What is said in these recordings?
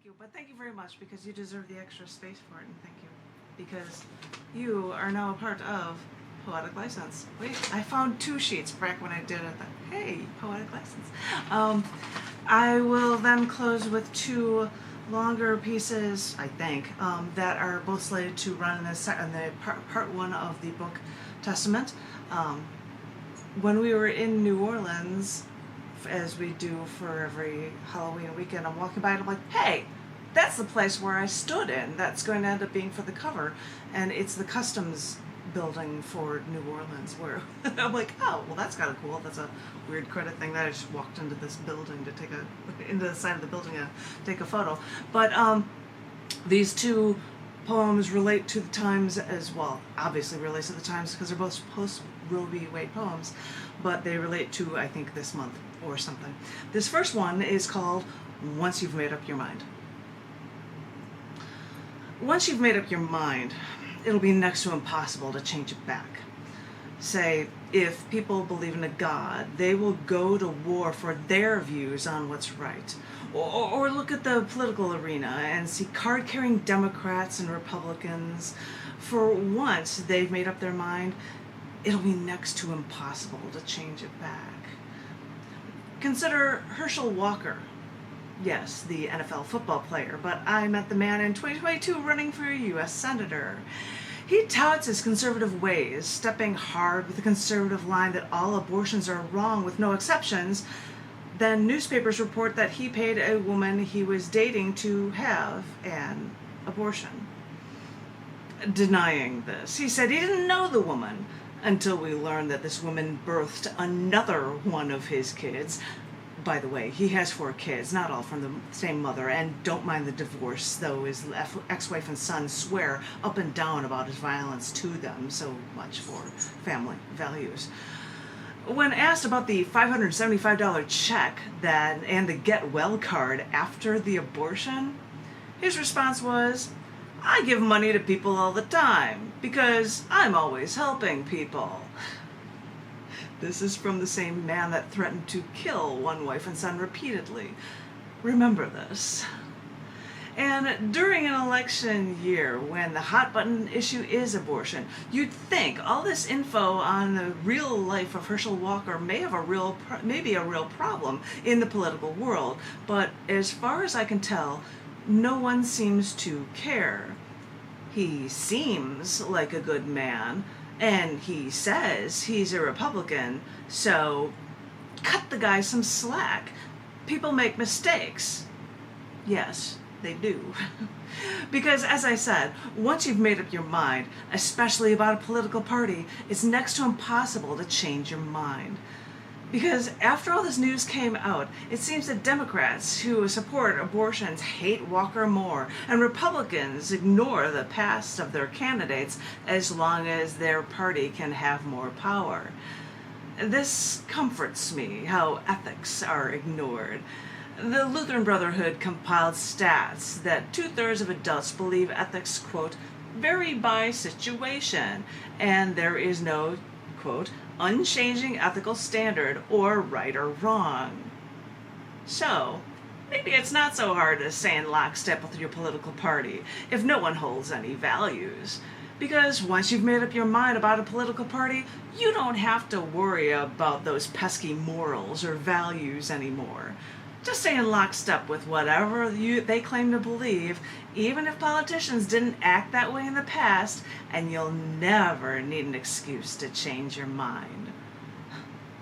you, but thank you very much because you deserve the extra space for it, and thank you. Because you are now a part of Poetic License. Wait, I found 2 sheets back when I did it. Hey, Poetic License. I will then close with 2 longer pieces, I think, that are both slated to run in the part 1 of the book Testament. When we were in New Orleans, as we do for every Halloween weekend, I'm walking by and I'm like, hey, that's the place where I stood in. That's going to end up being for the cover. And it's the customs building for New Orleans, where I'm like, oh, well, that's kind of cool. That's a weird credit thing that I just walked into this building to into the side of the building to take a photo. But these 2 poems relate to the times as well. Obviously relates to the times because they're both post-Roe v. Wade poems, but they relate to, I think, this month or something. This first one is called Once You've Made Up Your Mind. Once you've made up your mind, it'll be next to impossible to change it back. Say, if people believe in a God, they will go to war for their views on what's right. Or look at the political arena and see card-carrying Democrats and Republicans. For once they've made up their mind, it'll be next to impossible to change it back. Consider Herschel Walker. Yes, the NFL football player, but I met the man in 2022 running for a U.S. Senator. He touts his conservative ways, stepping hard with the conservative line that all abortions are wrong with no exceptions. Then newspapers report that he paid a woman he was dating to have an abortion. Denying this, he said he didn't know the woman until we learned that this woman birthed another one of his kids. By the way, he has 4 kids, not all from the same mother, and don't mind the divorce, though his ex-wife and son swear up and down about his violence to them. So much for family values. When asked about the $575 check and the get well card after the abortion, his response was, I give money to people all the time because I'm always helping people. This is from the same man that threatened to kill one wife and son repeatedly. Remember this. And during an election year, when the hot button issue is abortion, you'd think all this info on the real life of Herschel Walker may have maybe a real problem in the political world. But as far as I can tell, no one seems to care. He seems like a good man, and he says he's a Republican, so cut the guy some slack. People make mistakes. Yes, they do. Because, as I said, once you've made up your mind, especially about a political party, it's next to impossible to change your mind. Because after all this news came out, it seems that Democrats who support abortions hate Walker more, and Republicans ignore the past of their candidates as long as their party can have more power. This comforts me, how ethics are ignored. The Lutheran Brotherhood compiled stats that 2/3 of adults believe ethics, quote, vary by situation, and there is no, quote, unchanging ethical standard or right or wrong. So, maybe it's not so hard to stay in lockstep with your political party if no one holds any values. Because once you've made up your mind about a political party, you don't have to worry about those pesky morals or values anymore. Just stay in lockstep with whatever they claim to believe, even if politicians didn't act that way in the past, and you'll never need an excuse to change your mind.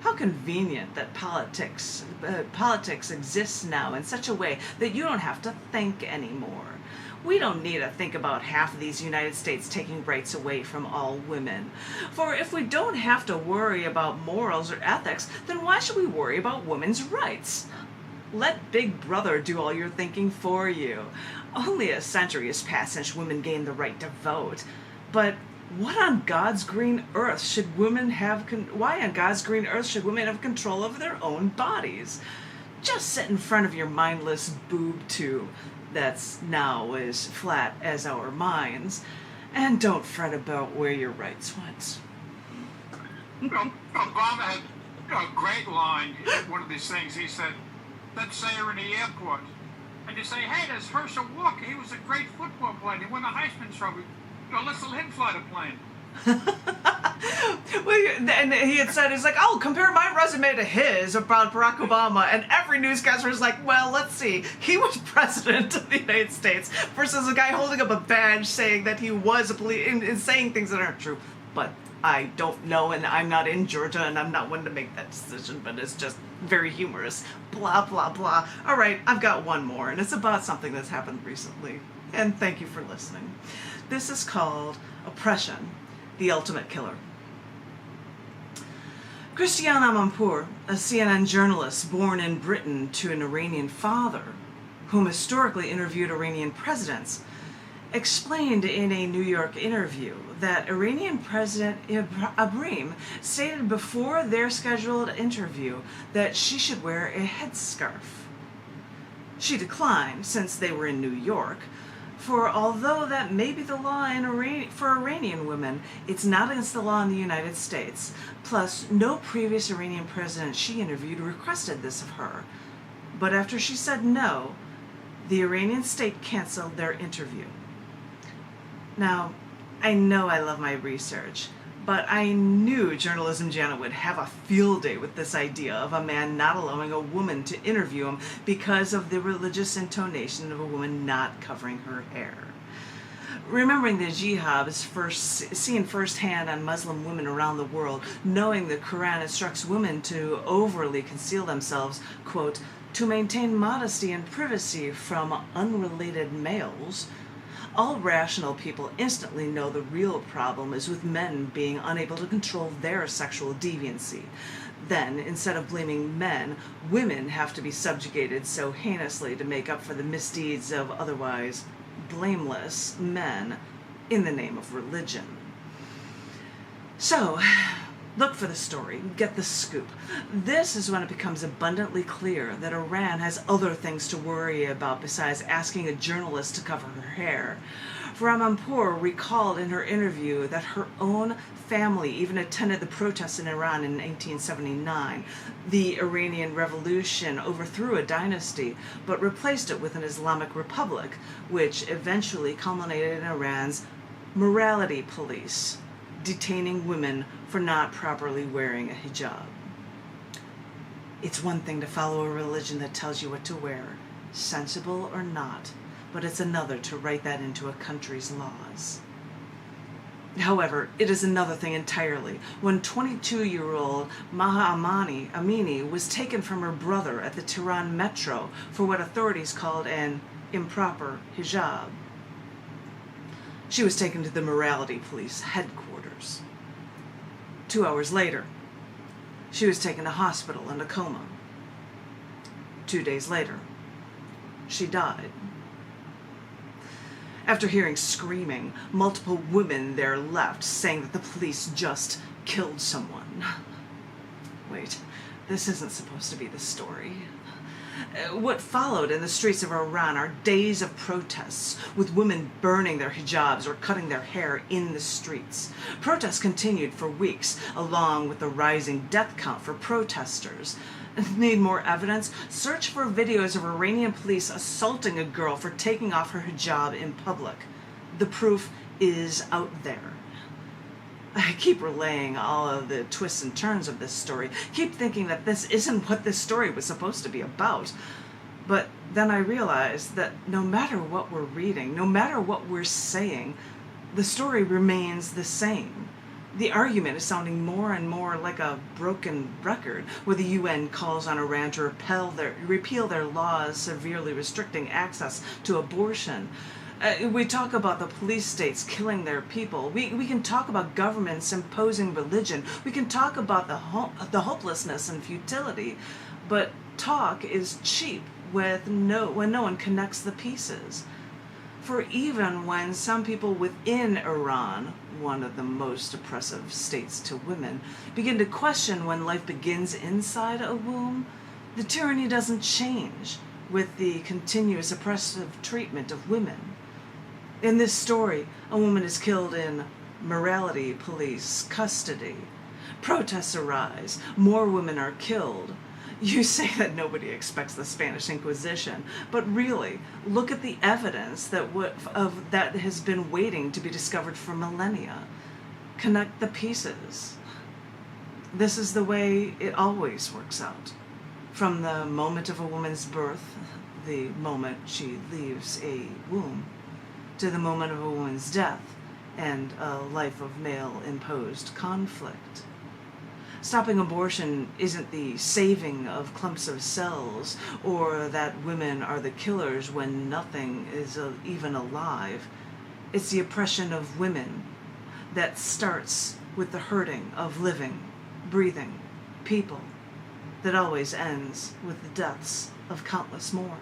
How convenient that politics exists now in such a way that you don't have to think anymore. We don't need to think about half of these United States taking rights away from all women. For if we don't have to worry about morals or ethics, then why should we worry about women's rights? Let Big Brother do all your thinking for you. Only a century has passed since women gained the right to vote. But what on God's green earth should women have? Why on God's green earth should women have control over their own bodies? Just sit in front of your mindless boob tube that's now as flat as our minds, and don't fret about where your rights went. Obama had a great line at one of these things. He said, let's say you're in the airport and to say, hey, there's Herschel Walker. He was a great football player. He won the Heisman Trophy. Let's let him fly the plane. And he had said, he's like, oh, compare my resume to his about Barack Obama. And every newscaster was like, well, let's see. He was president of the United States versus a guy holding up a badge saying that he was a police and saying things that aren't true. But I don't know, and I'm not in Georgia, and I'm not one to make that decision, but it's just very humorous. Blah, blah, blah. All right, I've got one more, and it's about something that's happened recently. And thank you for listening. This is called Oppression, the Ultimate Killer. Christiane Amanpour, a CNN journalist born in Britain to an Iranian father, whom historically interviewed Iranian presidents, explained in a New York interview that Iranian President Ibrahim stated before their scheduled interview that she should wear a headscarf. She declined, since they were in New York, for although that may be the law for Iranian women, it's not against the law in the United States. Plus, no previous Iranian president she interviewed requested this of her. But after she said no, the Iranian state canceled their interview. Now, I know I love my research, but I knew Journalism Janet would have a field day with this idea of a man not allowing a woman to interview him because of the religious intonation of a woman not covering her hair. Remembering the jihad is seen firsthand on Muslim women around the world, knowing the Quran instructs women to overly conceal themselves, quote, to maintain modesty and privacy from unrelated males, all rational people instantly know the real problem is with men being unable to control their sexual deviancy. Then, instead of blaming men, women have to be subjugated so heinously to make up for the misdeeds of otherwise blameless men in the name of religion. So, look for the story, get the scoop. This is when it becomes abundantly clear that Iran has other things to worry about besides asking a journalist to cover her hair. Amanpour recalled in her interview that her own family even attended the protests in Iran in 1979. The Iranian Revolution overthrew a dynasty, but replaced it with an Islamic republic, which eventually culminated in Iran's morality police, detaining women for not properly wearing a hijab. It's one thing to follow a religion that tells you what to wear, sensible or not, but it's another to write that into a country's laws. However, it is another thing entirely when 22-year-old Maha Amini was taken from her brother at the Tehran metro for what authorities called an improper hijab. She was taken to the morality police headquarters. 2 hours later, she was taken to hospital in a coma. 2 days later, she died. After hearing screaming, multiple women there left, saying that the police just killed someone. Wait, this isn't supposed to be the story. What followed in the streets of Iran are days of protests, with women burning their hijabs or cutting their hair in the streets. Protests continued for weeks, along with the rising death count for protesters. Need more evidence? Search for videos of Iranian police assaulting a girl for taking off her hijab in public. The proof is out there. I keep relaying all of the twists and turns of this story, keep thinking that this isn't what this story was supposed to be about. But then I realized that no matter what we're reading, no matter what we're saying, the story remains the same. The argument is sounding more and more like a broken record, where the UN calls on Iran to repeal their laws severely restricting access to abortion. We talk about the police states killing their people. We can talk about governments imposing religion. We can talk about the hopelessness and futility. But talk is cheap when no one connects the pieces. For even when some people within Iran, one of the most oppressive states to women, begin to question when life begins inside a womb, the tyranny doesn't change with the continuous oppressive treatment of women. In this story, a woman is killed in morality police custody. Protests arise, more women are killed. You say that nobody expects the Spanish Inquisition, but really, look at the evidence that has been waiting to be discovered for millennia. Connect the pieces. This is the way it always works out. From the moment of a woman's birth, the moment she leaves a womb, to the moment of a woman's death and a life of male-imposed conflict. Stopping abortion isn't the saving of clumps of cells, or that women are the killers when nothing is even alive. It's the oppression of women that starts with the hurting of living, breathing people that always ends with the deaths of countless more.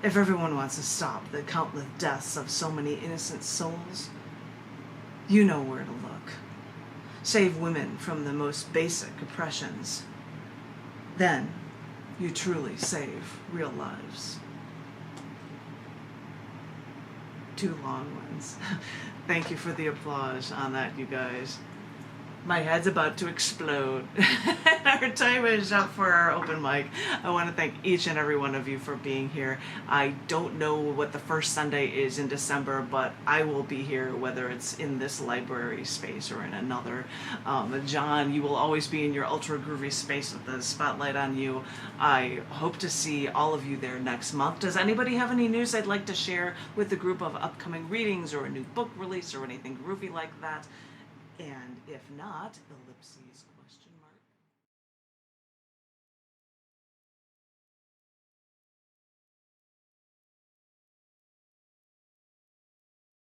If everyone wants to stop the countless deaths of so many innocent souls, you know where to look. Save women from the most basic oppressions. Then you truly save real lives. 2 long ones. Thank you for the applause on that, you guys. My head's about to explode. Our time is up for our open mic. I want to thank each and every one of you for being here. I don't know what the first Sunday is in December, but I will be here, whether it's in this library space or in another. John, you will always be in your ultra groovy space with the spotlight on you. I hope to see all of you there next month. Does anybody have any news they'd like to share with the group of upcoming readings or a new book release or anything groovy like that? And if not, ellipses.